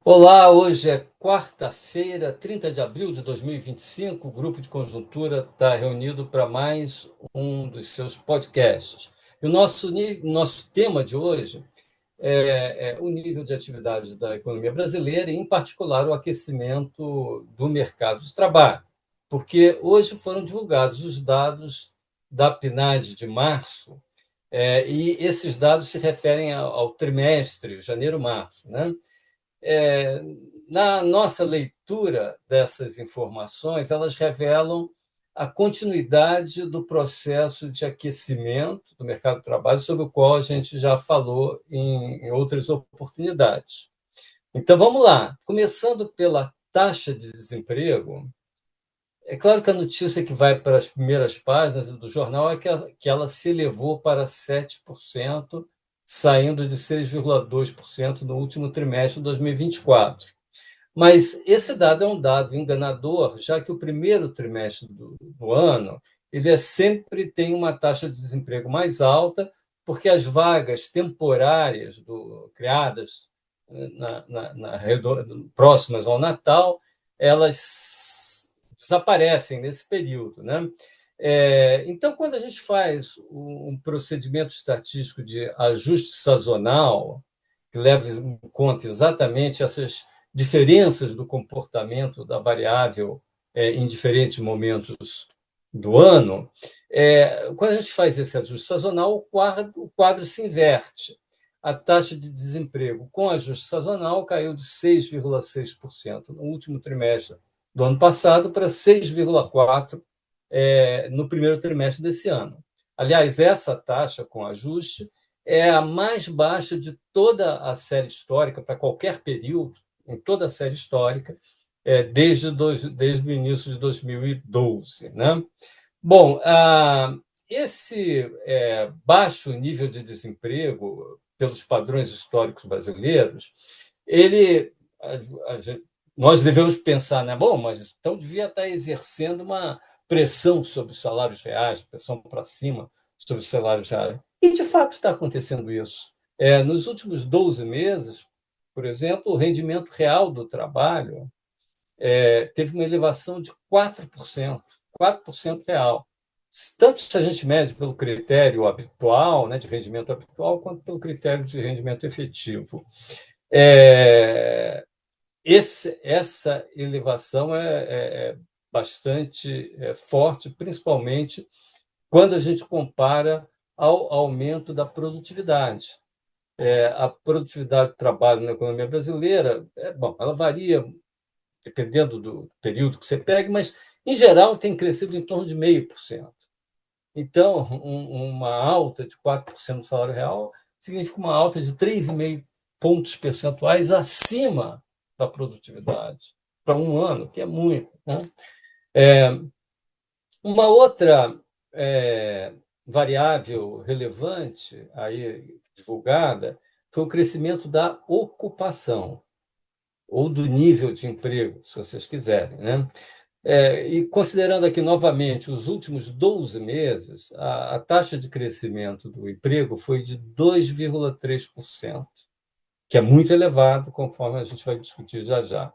Olá, hoje é quarta-feira, 30 de abril de 2025. O Grupo de Conjuntura está reunido para mais um dos seus podcasts. E o nosso tema de hoje é o nível de atividade da economia brasileira, e, em particular, o aquecimento do mercado de trabalho, porque hoje foram divulgados os dados da PNAD de março, e esses dados se referem ao trimestre, janeiro-março, né? É, Na nossa leitura dessas informações, elas revelam a continuidade do processo de aquecimento do mercado de trabalho, sobre o qual a gente já falou em outras oportunidades. Então, vamos lá. Começando pela taxa de desemprego, é claro que a notícia que vai para as primeiras páginas do jornal é que ela se elevou para 7%, saindo de 6,2% no último trimestre de 2024. Mas esse dado é um dado enganador, já que o primeiro trimestre do ano ele sempre tem uma taxa de desemprego mais alta, porque as vagas temporárias criadas próximas ao Natal, elas desaparecem nesse período, né? Então, quando a gente faz um procedimento estatístico de ajuste sazonal, que leva em conta exatamente essas diferenças do comportamento da variável em diferentes momentos do ano, quando a gente faz esse ajuste sazonal, o quadro se inverte. A taxa de desemprego com ajuste sazonal caiu de 6,6% no último trimestre do ano passado para 6,4% no primeiro trimestre desse ano. Aliás, essa taxa com ajuste é a mais baixa de toda a série histórica, para qualquer período, em toda a série histórica, desde o início de 2012. Né? Bom, esse baixo nível de desemprego, pelos padrões históricos brasileiros, ele, nós devemos pensar, né? Bom, mas então devia estar exercendo uma pressão sobre os salários reais, pressão para cima sobre os salários reais. E, de fato, está acontecendo isso. Nos últimos 12 meses, por exemplo, o rendimento real do trabalho teve uma elevação de 4% real. Tanto se a gente mede pelo critério habitual, né, de rendimento habitual, quanto pelo critério de rendimento efetivo. Essa elevação é bastante forte, principalmente quando a gente compara ao aumento da produtividade. A produtividade do trabalho na economia brasileira, bom, ela varia dependendo do período que você pegue, mas, em geral, tem crescido em torno de 0,5%. Então, uma alta de 4% do salário real significa uma alta de 3,5 pontos percentuais acima da produtividade para um ano, que é muito. Né? Uma outra variável relevante aí divulgada foi o crescimento da ocupação, ou do nível de emprego, se vocês quiserem. Né? E considerando aqui novamente os últimos 12 meses, a taxa de crescimento do emprego foi de 2,3%, que é muito elevado, conforme a gente vai discutir já já.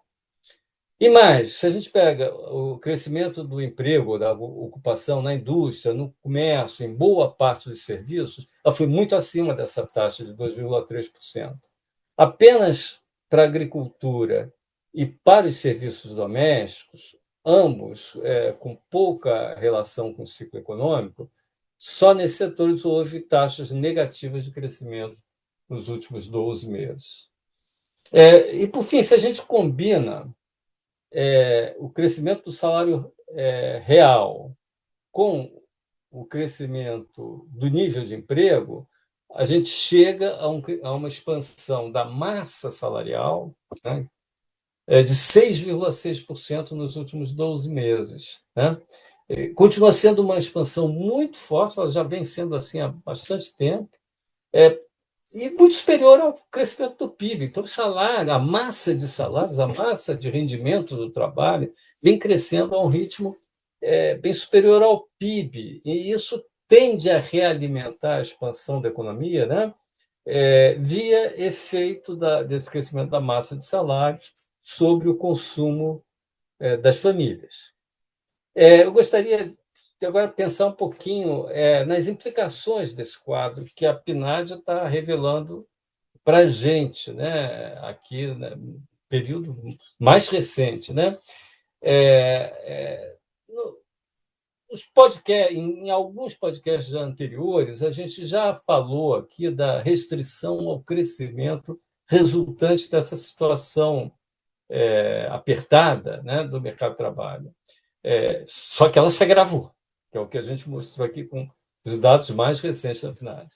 E mais, se a gente pega o crescimento do emprego, da ocupação na indústria, no comércio, em boa parte dos serviços, ela foi muito acima dessa taxa de 2,3%. Apenas para a agricultura e para os serviços domésticos, ambos com pouca relação com o ciclo econômico, só nesses setores houve taxas negativas de crescimento nos últimos 12 meses. E, por fim, se a gente combina o crescimento do salário real com o crescimento do nível de emprego, a gente chega a uma expansão da massa salarial, né, de 6,6% nos últimos 12 meses. Né? Continua sendo uma expansão muito forte, ela já vem sendo assim há bastante tempo, e muito superior ao crescimento do PIB. Então, o salário, a massa de salários, a massa de rendimento do trabalho vem crescendo a um ritmo bem superior ao PIB, e isso tende a realimentar a expansão da economia, né? via efeito desse crescimento da massa de salários sobre o consumo das famílias. Eu gostaria de agora pensar um pouquinho nas implicações desse quadro que a PNAD está revelando para a gente, né, aqui, né, período mais recente. Né? Em alguns podcasts anteriores, a gente já falou aqui da restrição ao crescimento resultante dessa situação apertada, né, do mercado de trabalho. Só que ela se agravou, que é o que a gente mostrou aqui com os dados mais recentes da PNAD.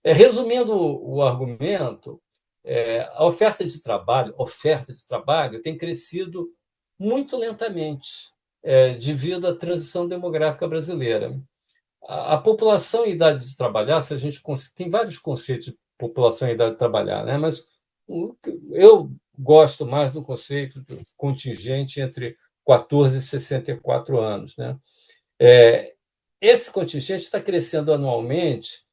Resumindo o argumento, a oferta de trabalho tem crescido muito lentamente, devido à transição demográfica brasileira. A população em idade de trabalhar, se a gente tem vários conceitos de população em idade de trabalhar, né? Mas eu gosto mais do conceito do contingente entre 14 e 64 anos, né? Esse contingente está crescendo anualmente,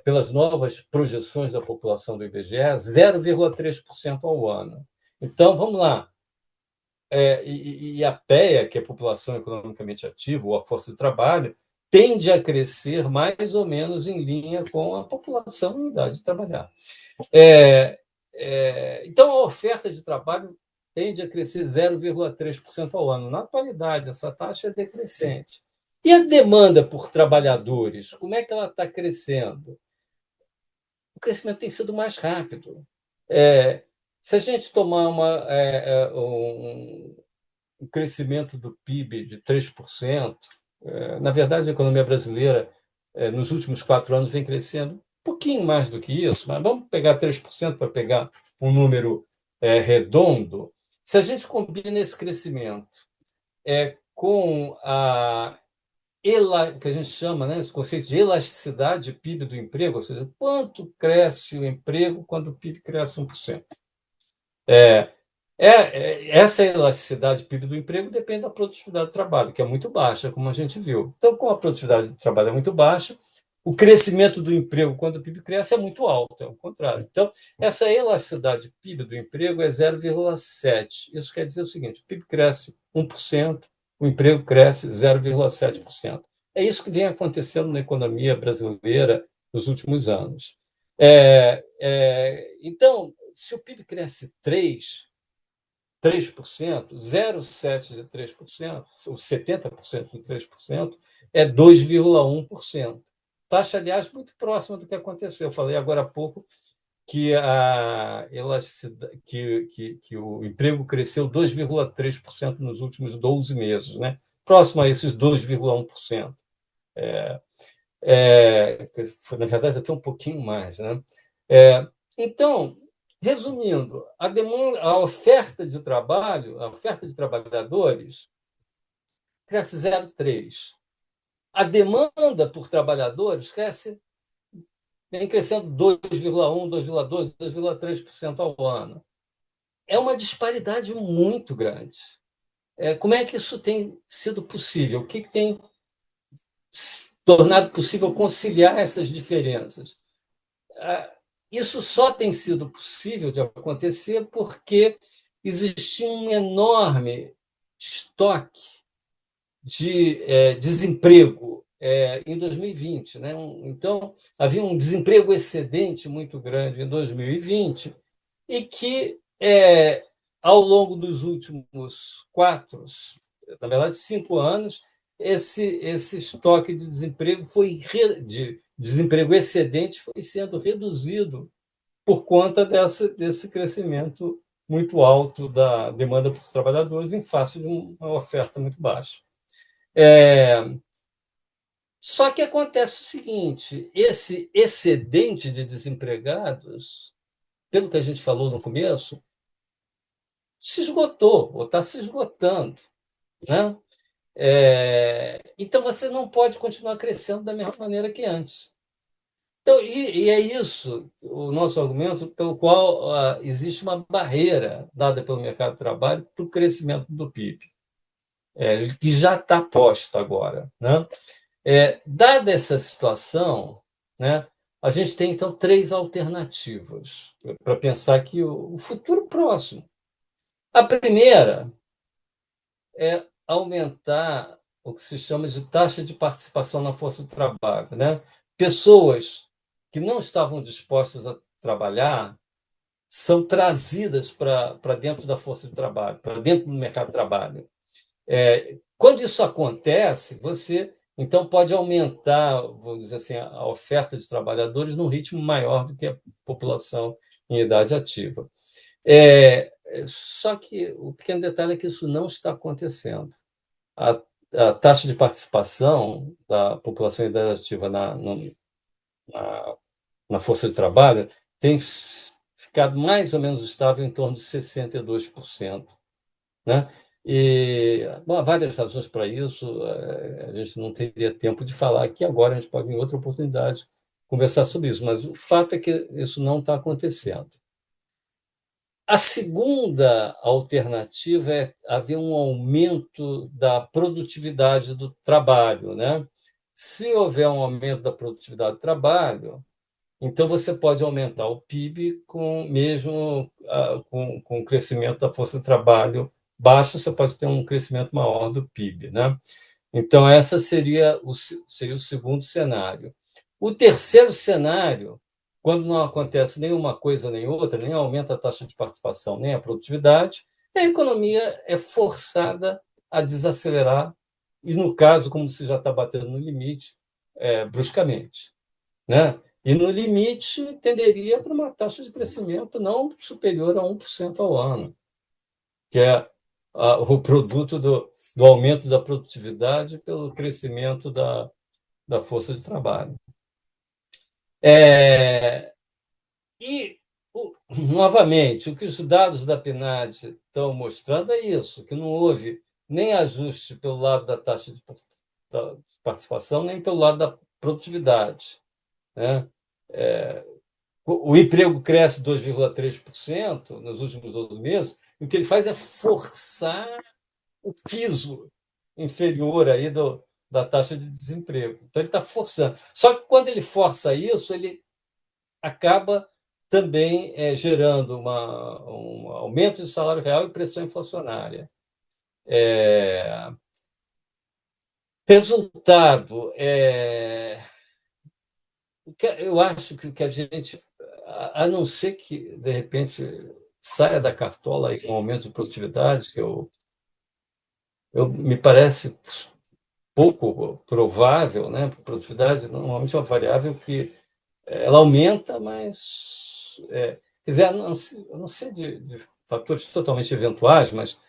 pelas novas projeções da população do IBGE, 0,3% ao ano. Então, vamos lá. E a PEA, que é a população economicamente ativa, ou a força de trabalho, tende a crescer mais ou menos em linha com a população em idade de trabalhar. Então, a oferta de trabalho tende a crescer 0,3% ao ano. Na atualidade, essa taxa é decrescente. E a demanda por trabalhadores, como é que ela está crescendo? O crescimento tem sido mais rápido. Se a gente tomar um crescimento do PIB de 3%, na verdade, a economia brasileira, nos últimos 4 anos, vem crescendo um pouquinho mais do que isso, mas vamos pegar 3% para pegar um número redondo. Se a gente combina esse crescimento com que a gente chama, né, esse conceito de elasticidade de PIB do emprego, ou seja, quanto cresce o emprego quando o PIB cresce 1%. Essa elasticidade PIB do emprego depende da produtividade do trabalho, que é muito baixa, como a gente viu. Então, como a produtividade do trabalho é muito baixa, o crescimento do emprego, quando o PIB cresce, é muito alto, é o contrário. Então, essa elasticidade PIB do emprego é 0,7. Isso quer dizer o seguinte: o PIB cresce 1%, o emprego cresce 0,7%. É isso que vem acontecendo na economia brasileira nos últimos anos. Então, se o PIB cresce 3%, 0,7% de 3%, ou 70% de 3%, é 2,1%. Taxa, aliás, muito próxima do que aconteceu. Eu falei agora há pouco que que o emprego cresceu 2,3% nos últimos 12 meses, né? Próximo a esses 2,1%. Na verdade, até um pouquinho mais. Né? Então, resumindo, a oferta de trabalho, a oferta de trabalhadores, cresce 0,3%. A demanda por trabalhadores vem crescendo 2,1%, 2,2%, 2,3% ao ano. É uma disparidade muito grande. Como é que isso tem sido possível? O que tem tornado possível conciliar essas diferenças? Isso só tem sido possível de acontecer porque existia um enorme estoque de desemprego em 2020. Né? Então, havia um desemprego excedente muito grande em 2020 e que, ao longo dos últimos 5 anos, esse estoque de desemprego de desemprego excedente foi sendo reduzido por conta desse crescimento muito alto da demanda por trabalhadores em face de uma oferta muito baixa. Só que acontece o seguinte: esse excedente de desempregados, pelo que a gente falou no começo, se esgotou, ou está se esgotando. Né? Então, você não pode continuar crescendo da mesma maneira que antes. Então, e é isso o nosso argumento pelo qual existe uma barreira dada pelo mercado de trabalho para o crescimento do PIB, que já está posta agora. Né? Dada essa situação, né, a gente tem, então, três alternativas para pensar aqui o futuro próximo. A primeira é aumentar o que se chama de taxa de participação na força de trabalho, né? Pessoas que não estavam dispostas a trabalhar são trazidas para dentro da força de trabalho, para dentro do mercado de trabalho. Quando isso acontece, você então pode aumentar, vamos dizer assim, a oferta de trabalhadores num ritmo maior do que a população em idade ativa. Só que o pequeno detalhe é que isso não está acontecendo. A, a taxa de participação da população em idade ativa na, na força de trabalho tem ficado mais ou menos estável em torno de 62%, né? E bom, há várias razões para isso, a gente não teria tempo de falar aqui agora, a gente pode, em outra oportunidade, conversar sobre isso, mas o fato é que isso não está acontecendo. A segunda alternativa é haver um aumento da produtividade do trabalho, né? Se houver um aumento da produtividade do trabalho, então você pode aumentar o PIB com mesmo com o crescimento da força de trabalho baixo, você pode ter um crescimento maior do PIB, né? Então essa seria o segundo cenário. O terceiro cenário, quando não acontece nenhuma coisa nem outra, nem aumenta a taxa de participação, nem a produtividade, a economia é forçada a desacelerar e, no caso, como se já está batendo no limite, bruscamente, né? E no limite tenderia para uma taxa de crescimento não superior a 1% ao ano, que é o produto do aumento da produtividade pelo crescimento da força de trabalho. É, e, novamente, o que os dados da PNAD estão mostrando é isso, que não houve nem ajuste pelo lado da taxa de participação, nem pelo lado da produtividade, né? O emprego cresce 2,3% nos últimos 12 meses, e o que ele faz é forçar o piso inferior aí da taxa de desemprego. Então, ele está forçando. Só que quando ele força isso, ele acaba também gerando um aumento de salário real e pressão inflacionária. Resultado, eu acho que o que a gente, a não ser que, de repente, saia da cartola aí com um aumento de produtividade, que me parece pouco provável, né? Produtividade normalmente é uma variável que ela aumenta, mas quer dizer, a não ser de fatores totalmente eventuais, mas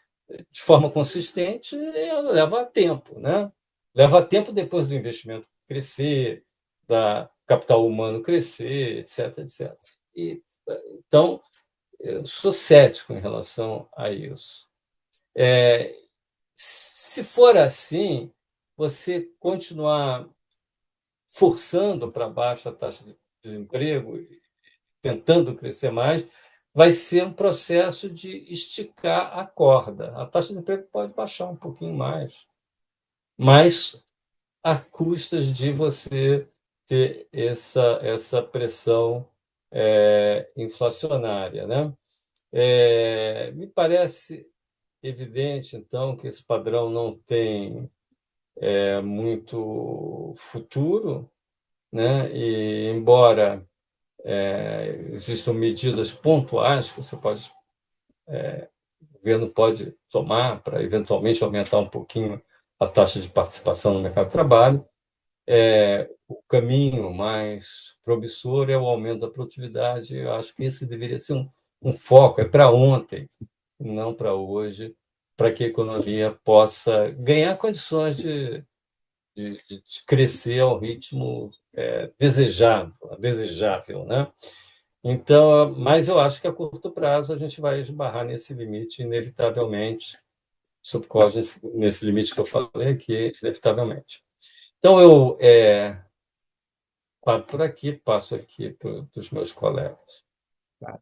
de forma consistente, ela leva tempo, né? Leva tempo depois do investimento crescer, da capital humano crescer, etc, etc. E, então, eu sou cético em relação a isso. Se for assim, você continuar forçando para baixo a taxa de desemprego, tentando crescer mais, vai ser um processo de esticar a corda. A taxa de emprego pode baixar um pouquinho mais, mas a custas de você ter essa pressão inflacionária, né? Me parece evidente, então, que esse padrão não tem muito futuro, né? E embora existam medidas pontuais que o governo pode tomar para eventualmente aumentar um pouquinho a taxa de participação no mercado de trabalho, o caminho mais promissor é o aumento da produtividade. Eu acho que esse deveria ser um foco, é para ontem, não para hoje, para que a economia possa ganhar condições de crescer ao ritmo desejável, né? Então, mas eu acho que a curto prazo a gente vai esbarrar nesse limite, inevitavelmente, sobre qual nesse limite que eu falei aqui, inevitavelmente. Então, eu paro por aqui, passo aqui para os meus colegas. Tá.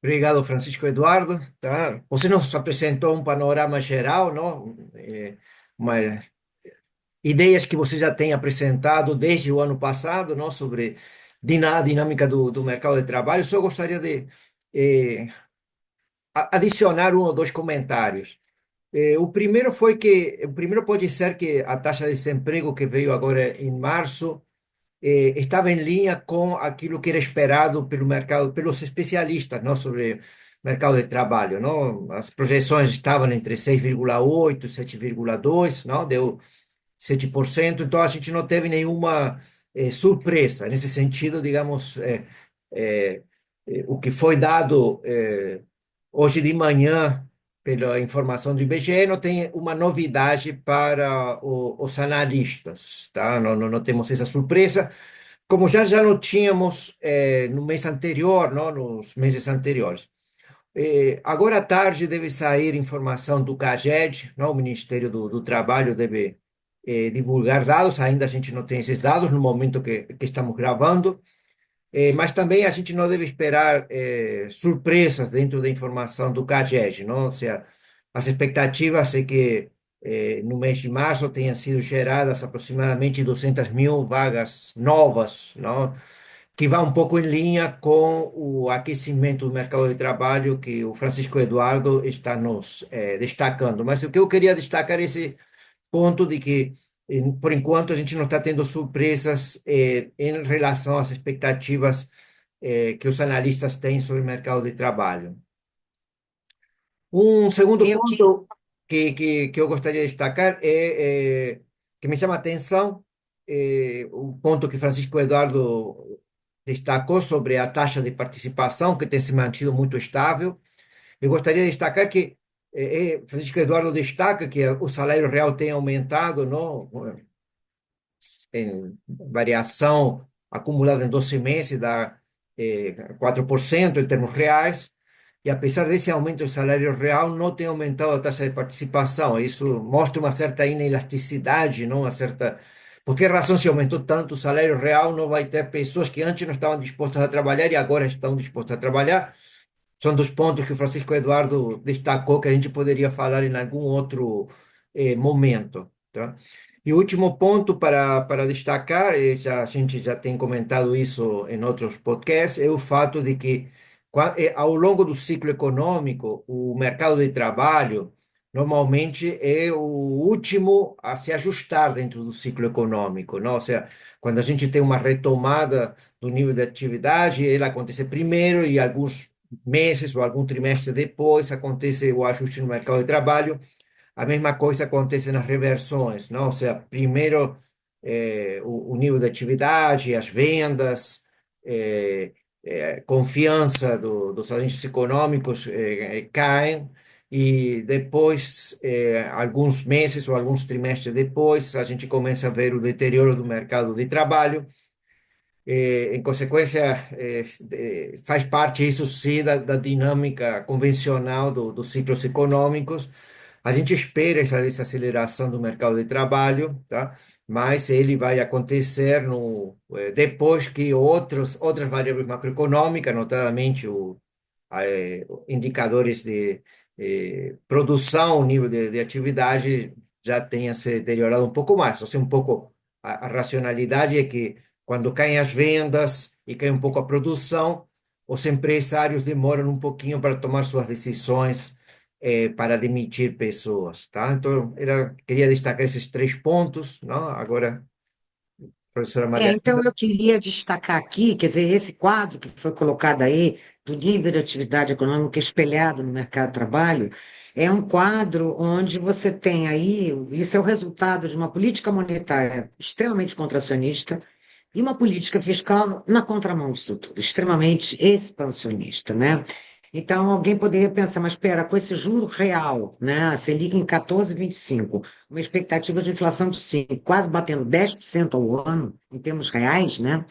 Obrigado, Francisco Eduardo. Tá? Você nos apresentou um panorama geral, não? Ideias que você já tem apresentado desde o ano passado, não? Sobre dinâmica do mercado de trabalho, só gostaria de eh, adicionar um ou dois comentários. O primeiro pode ser que a taxa de desemprego que veio agora em março estava em linha com aquilo que era esperado pelo mercado, pelos especialistas, não, sobre mercado de trabalho, não? As projeções estavam entre 6,8 e 7,2, não? Deu 7%, então a gente não teve nenhuma surpresa. Nesse sentido, digamos, eh, o que foi dado hoje de manhã pela informação do IBGE não tem uma novidade para os analistas, tá? Não temos essa surpresa, como já não tínhamos no mês anterior, não, nos meses anteriores. Agora à tarde deve sair informação do CAGED, não? O Ministério do Trabalho deve divulgar dados, ainda a gente não tem esses dados no momento que estamos gravando, mas também a gente não deve esperar surpresas dentro da informação do CAGED, não? Ou seja, as expectativas é que no mês de março tenham sido geradas aproximadamente 200 mil vagas novas, não? Que vai um pouco em linha com o aquecimento do mercado de trabalho que o Francisco Eduardo está nos destacando. Mas o que eu queria destacar é esse ponto de que, por enquanto, a gente não está tendo surpresas em relação às expectativas que os analistas têm sobre o mercado de trabalho. Um segundo Eu que ponto que eu gostaria de destacar que me chama a atenção, o ponto que Francisco Eduardo destacou sobre a taxa de participação, que tem se mantido muito estável. Eu gostaria de destacar que Francisco Eduardo destaca que o salário real tem aumentado, não? Em variação acumulada em 12 meses, dá 4% em termos reais, e apesar desse aumento do salário real, não tem aumentado a taxa de participação. Isso mostra uma certa inelasticidade, não? Uma certa... Por que razão, se aumentou tanto o salário real, não vai ter pessoas que antes não estavam dispostas a trabalhar e agora estão dispostas a trabalhar? São dos pontos que o Francisco Eduardo destacou que a gente poderia falar em algum outro momento, tá? E o último ponto para destacar, a gente já tem comentado isso em outros podcasts, é o fato de que ao longo do ciclo econômico, o mercado de trabalho normalmente é o último a se ajustar dentro do ciclo econômico, não? Ou seja, quando a gente tem uma retomada do nível de atividade, ela acontece primeiro e alguns meses ou algum trimestre depois acontece o ajuste no mercado de trabalho. A mesma coisa acontece nas reversões, não? Ou seja, primeiro o nível de atividade, as vendas, confiança dos agentes econômicos caem e depois, alguns meses ou alguns trimestres depois, a gente começa a ver o deterioro do mercado de trabalho. Em consequência, faz parte isso sim da dinâmica convencional dos ciclos econômicos. A gente espera essa desaceleração do mercado de trabalho, tá? Mas ele vai acontecer depois que outras variáveis macroeconômicas, notadamente indicadores de produção, nível de atividade, já tenha se deteriorado um pouco mais. Ou seja, um pouco a racionalidade é que quando caem as vendas e cai um pouco a produção, os empresários demoram um pouquinho para tomar suas decisões para demitir pessoas, tá? Então, queria destacar esses três pontos, não? Agora, professora então Margarida. eu queria destacar aqui, quer dizer, esse quadro que foi colocado aí, do nível de atividade econômica espelhado no mercado de trabalho, é um quadro onde você tem aí, isso é o resultado de uma política monetária extremamente contracionista e uma política fiscal na contramão disso tudo, extremamente expansionista, né? Então, alguém poderia pensar, mas espera, com esse juro real, né, a Selic em 14,25, uma expectativa de inflação de 5, quase batendo 10% ao ano, em termos reais, né?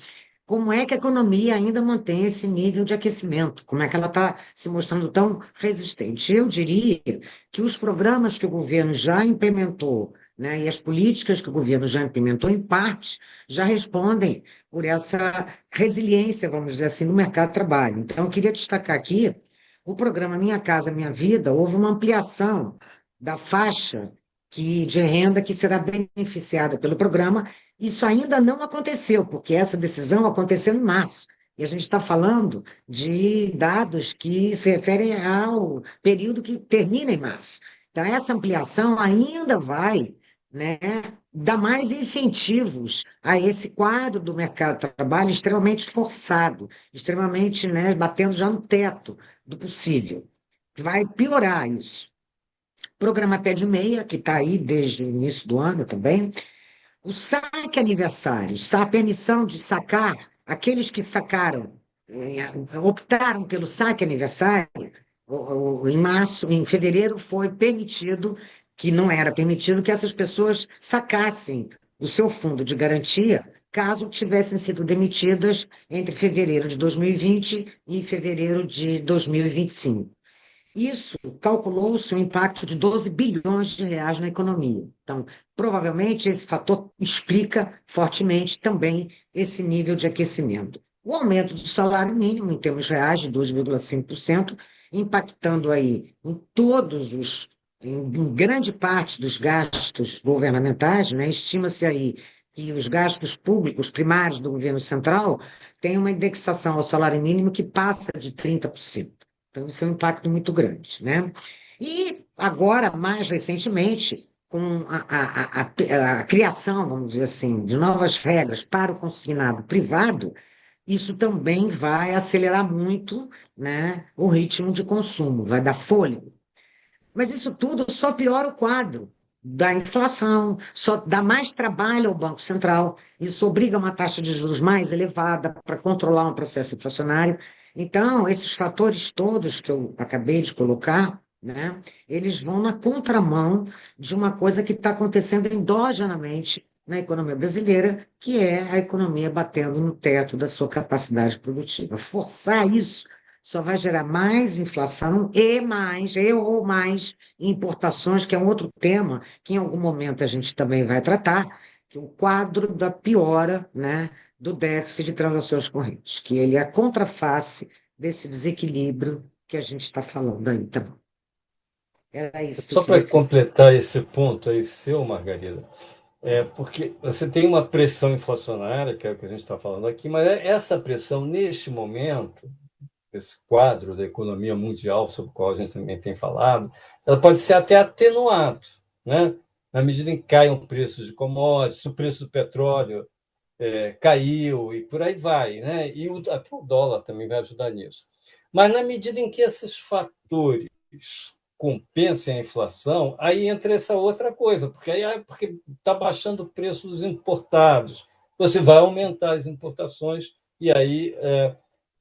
Como é que a economia ainda mantém esse nível de aquecimento? Como é que ela está se mostrando tão resistente? Eu diria que os programas que o governo já implementou, né, e as políticas que o governo já implementou, em parte, já respondem por essa resiliência, vamos dizer assim, no mercado de trabalho. Então, eu queria destacar aqui o programa Minha Casa Minha Vida. Houve uma ampliação da faixa de renda que será beneficiada pelo programa, Isso ainda não aconteceu, porque essa decisão aconteceu em março. E a gente está falando de dados que se referem ao período que termina em março. Então, essa ampliação ainda vai, né, dar mais incentivos a esse quadro do mercado de trabalho extremamente forçado, extremamente, né, batendo já no teto do possível. Vai piorar isso. Programa Pé de Meia, que está aí desde o início do ano também, o saque aniversário, a permissão de sacar, aqueles que sacaram, optaram pelo saque aniversário, em março, em fevereiro, foi permitido, que não era permitido, que essas pessoas sacassem o seu fundo de garantia, caso tivessem sido demitidas entre fevereiro de 2020 e fevereiro de 2025. Isso calculou-se um impacto de 12 bilhões de reais na economia. Então, provavelmente, esse fator explica fortemente também esse nível de aquecimento. O aumento do salário mínimo, em termos reais, de 2,5%, impactando aí em grande parte dos gastos governamentais, né? Estima-se aí que os gastos públicos primários do governo central têm uma indexação ao salário mínimo que passa de 30%. Então, isso é um impacto muito grande, né? E agora, mais recentemente, com a criação, vamos dizer assim, de novas regras para o consignado privado, isso também vai acelerar muito, né, o ritmo de consumo, vai dar fôlego. Mas isso tudo só piora o quadro da inflação, só dá mais trabalho ao Banco Central, isso obriga uma taxa de juros mais elevada para controlar um processo inflacionário. Então, esses fatores todos que eu acabei de colocar, né, eles vão na contramão de uma coisa que está acontecendo endogenamente na economia brasileira, que é a economia batendo no teto da sua capacidade produtiva. Forçar isso só vai gerar mais inflação ou mais importações, que é um outro tema que em algum momento a gente também vai tratar, que é o quadro da piora, né, do déficit de transações correntes, que ele é a contraface desse desequilíbrio que a gente está falando aí também. Era isso que eu Só para queria fazer. completar esse ponto aí seu, Margarida, porque você tem uma pressão inflacionária, que é o que a gente está falando aqui, mas essa pressão, neste momento, esse quadro da economia mundial sobre o qual a gente também tem falado, ela pode ser até atenuada, né? Na medida em que caem os preços de commodities, o preço do petróleo caiu e por aí vai, né? E até o dólar também vai ajudar nisso. Mas na medida em que esses fatores compensem a inflação, aí entra essa outra coisa, porque aí porque está baixando o preço dos importados, você vai aumentar as importações e aí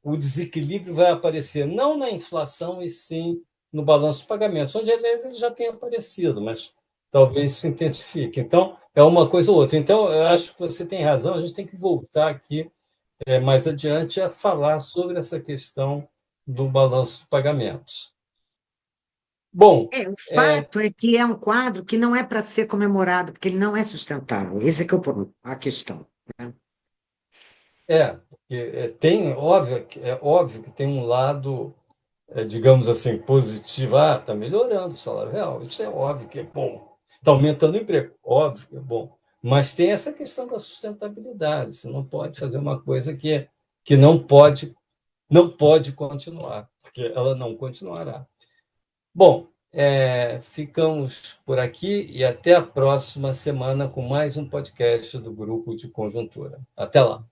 o desequilíbrio vai aparecer não na inflação e sim no balanço de pagamentos, onde às vezes ele já tem aparecido, mas talvez se intensifique. Então, é uma coisa ou outra. Então, eu acho que você tem razão, a gente tem que voltar aqui mais adiante a falar sobre essa questão do balanço de pagamentos. Bom, O fato é que é um quadro que não é para ser comemorado, porque ele não é sustentável. Esse é que é a questão, né? porque é óbvio que tem um lado, digamos assim, positivo. Ah, está melhorando o salário real. Isso é óbvio que é bom. Está aumentando o emprego. Óbvio que é bom. Mas tem essa questão da sustentabilidade. Você não pode fazer uma coisa que não pode continuar, porque ela não continuará. Bom, ficamos por aqui e até a próxima semana com mais um podcast do Grupo de Conjuntura. Até lá.